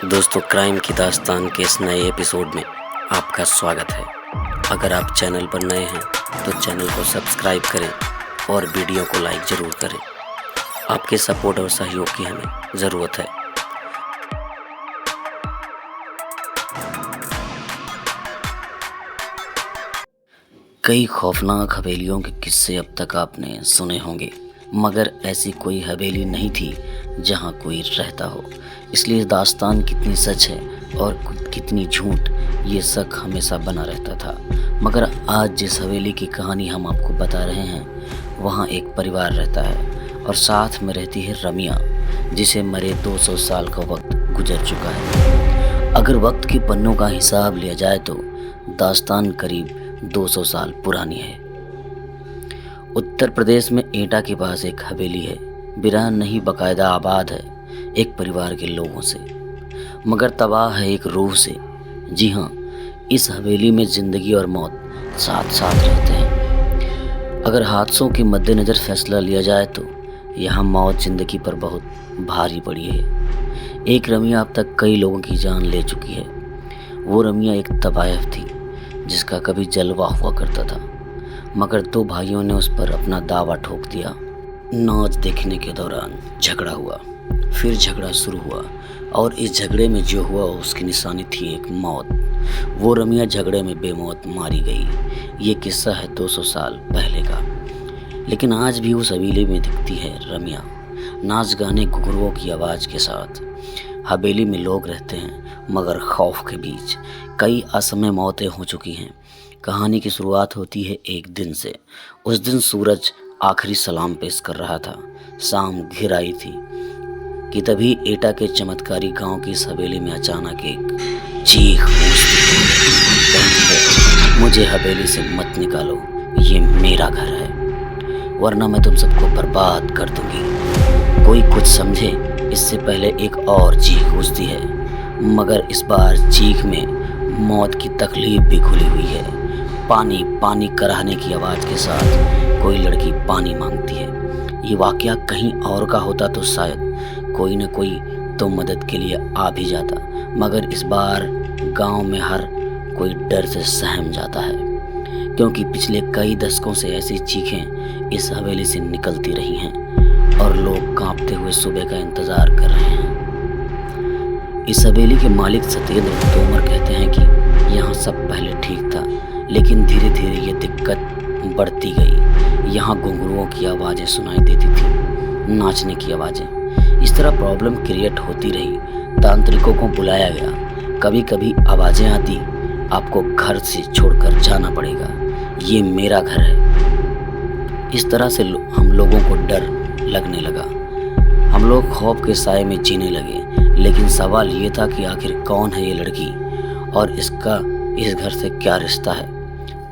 दोस्तों, क्राइम की दास्तान के इस नए एपिसोड में आपका स्वागत है। अगर आप चैनल पर नए हैं तो चैनल को सब्सक्राइब करें और वीडियो को लाइक ज़रूर करें। आपके सपोर्ट और सहयोग की हमें ज़रूरत है। कई खौफनाक हवेलियों के किस्से अब तक आपने सुने होंगे, मगर ऐसी कोई हवेली नहीं थी जहां कोई रहता हो। इसलिए दास्तान कितनी सच है और कितनी झूठ, ये शक हमेशा बना रहता था। मगर आज जिस हवेली की कहानी हम आपको बता रहे हैं, वहाँ एक परिवार रहता है और साथ में रहती है रमिया, जिसे मरे 200 साल का वक्त गुजर चुका है। अगर वक्त के पन्नों का हिसाब लिया जाए तो दास्तान करीब 200 साल पुरानी है। उत्तर प्रदेश में एटा के पास एक हवेली है। वीरान नहीं, बाकायदा आबाद है एक परिवार के लोगों से, मगर तबाह है एक रूह से। जी हाँ, इस हवेली में जिंदगी और मौत साथ साथ रहते हैं। अगर हादसों के मद्देनज़र फैसला लिया जाए तो यहाँ मौत जिंदगी पर बहुत भारी पड़ी है। एक रमिया अब तक कई लोगों की जान ले चुकी है। वो रमिया एक तवायफ थी जिसका कभी जलवा हुआ करता था, मगर दो भाइयों ने उस पर अपना दावा ठोक दिया। नाच देखने के दौरान झगड़ा हुआ, फिर झगड़ा शुरू हुआ और इस झगड़े में जो हुआ उसकी निशानी थी एक मौत। वो रमिया झगड़े में बेमौत मारी गई। ये किस्सा है 200 साल पहले का, लेकिन आज भी उस हवेली में दिखती है रमिया, नाच गाने घुघरुओं की आवाज़ के साथ। हवेली में लोग रहते हैं, मगर खौफ के बीच कई असमय मौतें हो चुकी हैं। कहानी की शुरुआत होती है एक दिन से। उस दिन सूरज आखिरी सलाम पेश कर रहा था। शाम घिर आई थी कि तभी एटा के चमत्कारी गांव की इस हवेली में अचानक एक चीख कहती है, मुझे हवेली से मत निकालो, ये मेरा घर है, वरना मैं तुम सबको बर्बाद कर दूंगी। कोई कुछ समझे इससे पहले एक और चीख गूंजती है, मगर इस बार चीख में मौत की तकलीफ भी खुली हुई है। पानी पानी कराहने की आवाज़ के साथ कोई लड़की पानी मांगती है। ये वाकया कहीं और का होता तो शायद कोई न कोई तो मदद के लिए आ भी जाता, मगर इस बार गांव में हर कोई डर से सहम जाता है, क्योंकि पिछले कई दशकों से ऐसी चीखें इस हवेली से निकलती रही हैं और लोग कांपते हुए सुबह का इंतजार कर रहे हैं। इस हवेली के मालिक सत्येंद्र तोमर कहते हैं कि यहाँ सब पहले ठीक था, लेकिन धीरे धीरे ये दिक्कत बढ़ती गई। यहाँ घुंघरुओं की आवाज़ें सुनाई देती थी, नाचने की आवाज़ें। इस तरह प्रॉब्लम क्रिएट होती रही। तांत्रिकों को बुलाया गया। कभी कभी आवाज़ें आती, आपको घर से छोड़कर जाना पड़ेगा, ये मेरा घर है। इस तरह से हम लोगों को डर लगने लगा। हम लोग खौफ के साए में जीने लगे। लेकिन सवाल ये था कि आखिर कौन है ये लड़की और इसका इस घर से क्या रिश्ता है?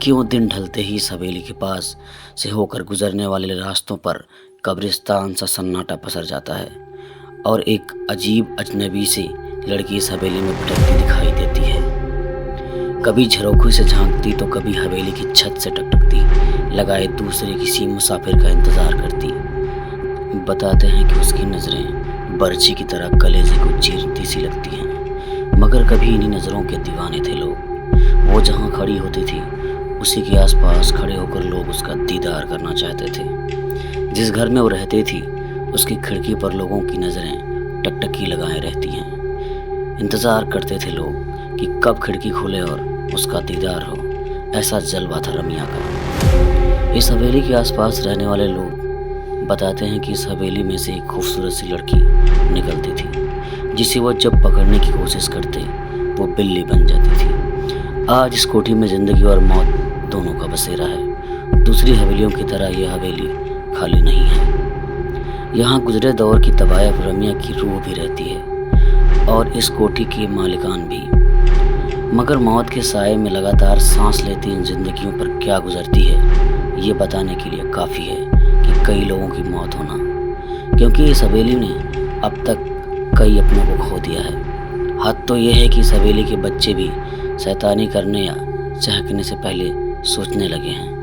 क्यों दिन ढलते ही इस हवेली के पास से होकर गुजरने वाले रास्तों पर कब्रिस्तान सा सन्नाटा पसर जाता है और एक अजीब अजनबी सी लड़की इस हवेली में भटकती दिखाई देती है। कभी झरोखी से झांकती तो कभी हवेली की छत से टकटकती लगाए दूसरे किसी मुसाफिर का इंतजार करती। बताते हैं कि उसकी नज़रें बर्छी की तरह कलेजे को चीरती सी लगती हैं, मगर कभी इन्हीं नज़रों के दीवाने थे लोग। वो जहाँ खड़ी होती थी उसी के आसपास खड़े होकर लोग उसका दीदार करना चाहते थे। जिस घर में वो रहती थी उसकी खिड़की पर लोगों की नज़रें टकटकी लगाए रहती हैं। इंतज़ार करते थे लोग कि कब खिड़की खुले और उसका दीदार हो। ऐसा जलवा था रमिया का। इस हवेली के आसपास रहने वाले लोग बताते हैं कि इस हवेली में से एक खूबसूरत सी लड़की निकलती थी, जिसे वो जब पकड़ने की कोशिश करते वो बिल्ली बन जाती थी। आज इस कोठी में जिंदगी और मौत दोनों का बसेरा है। दूसरी हवेलियों की तरह यह हवेली खाली नहीं है। यहाँ गुजरे दौर की तवायफ रमिया की रूह भी रहती है और इस कोठी के मालिकान भी। मगर मौत के साए में लगातार सांस लेती इन जिंदगियों पर क्या गुजरती है, ये बताने के लिए काफ़ी है कि कई लोगों की मौत होना, क्योंकि इस हवेली ने अब तक कई अपनों को खो दिया है। हद तो यह है कि इस हवेली के बच्चे भी शैतानी करने या चहकने से पहले सोचने लगे हैं।